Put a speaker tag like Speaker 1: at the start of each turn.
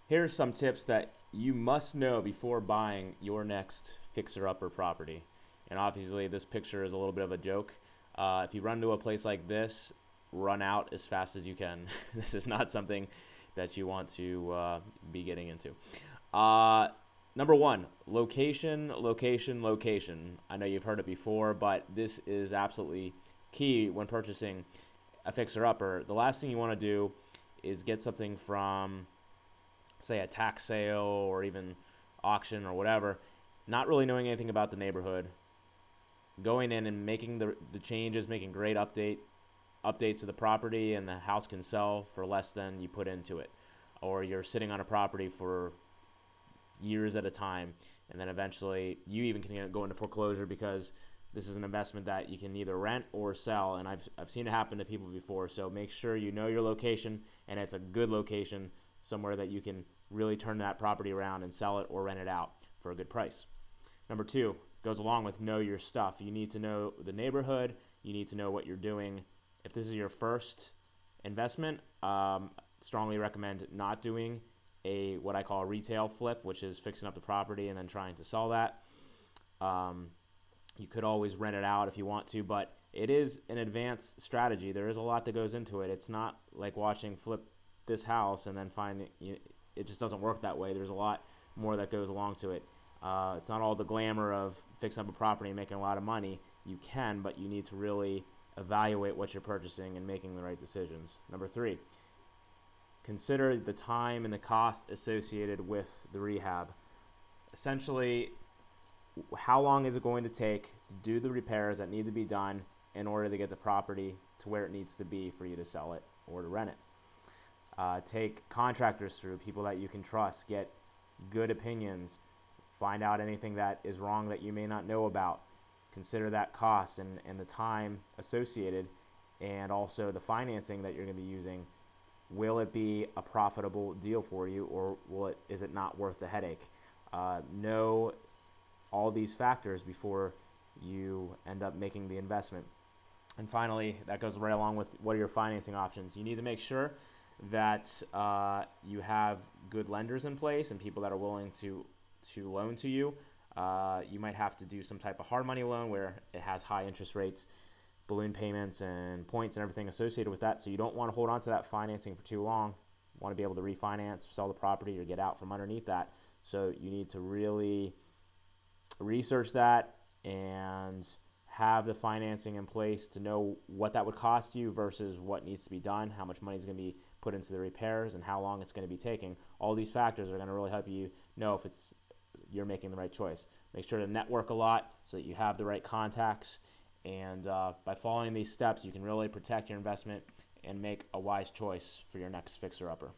Speaker 1: Here's some tips that you must know before buying your next fixer-upper property. And obviously, this picture is a little bit of a joke. If you run to a place like this, run out as fast as you can. This is not something that you want to be getting into. Uh, Number one, location, location, location. I know you've heard it before, but this is absolutely key when purchasing a fixer-upper. The last thing you want to do is get something from, say, a tax sale or even auction or whatever, not really knowing anything about the neighborhood, going in and making the changes, making great updates to the property, and the house can sell for less than you put into it. Or you're sitting on a property for years at a time, and then eventually you even can go into foreclosure because this is an investment that you can either rent or sell, and I've seen it happen to people before. So make sure you know your location, and it's a good location, somewhere that you can really turn that property around and sell it or rent it out for a good price. Number two goes along with know your stuff. You need to know the neighborhood. You need to know what you're doing. If this is your first investment, strongly recommend not doing what I call a retail flip, which is fixing up the property and then trying to sell that. You could always rent it out if you want to, but it is an advanced strategy. There is a lot that goes into it. It's not like watching flip this house and then finding it just doesn't work that way. There's a lot more that goes along to it. It's not all the glamour of fixing up a property and making a lot of money. You can, but you need to really evaluate what you're purchasing and making the right decisions. Number three, consider the time and the cost associated with the rehab. Essentially, how long is it going to take to do the repairs that need to be done in order to get the property to where it needs to be for you to sell it or to rent it. Take contractors through, people that you can trust, get good opinions, find out anything that is wrong that you may not know about. Consider that cost and the time associated, and also the financing that you're going to be using. Will it be a profitable deal for you, or is it not worth the headache? Know all these factors before you end up making the investment. And finally, that goes right along with what are your financing options. You need to make sure that you have good lenders in place and people that are willing to loan to you. You might have to do some type of hard money loan where it has high interest rates, balloon payments, and points and everything associated with that. So you don't want to hold on to that financing for too long. You want to be able to refinance, sell the property, or get out from underneath that. So you need to really research that and have the financing in place to know what that would cost you versus what needs to be done, how much money is going to be put into the repairs, and how long it's going to be taking. All these factors are going to really help you know if you're making the right choice. Make sure to network a lot so that you have the right contacts, and by following these steps, you can really protect your investment and make a wise choice for your next fixer-upper.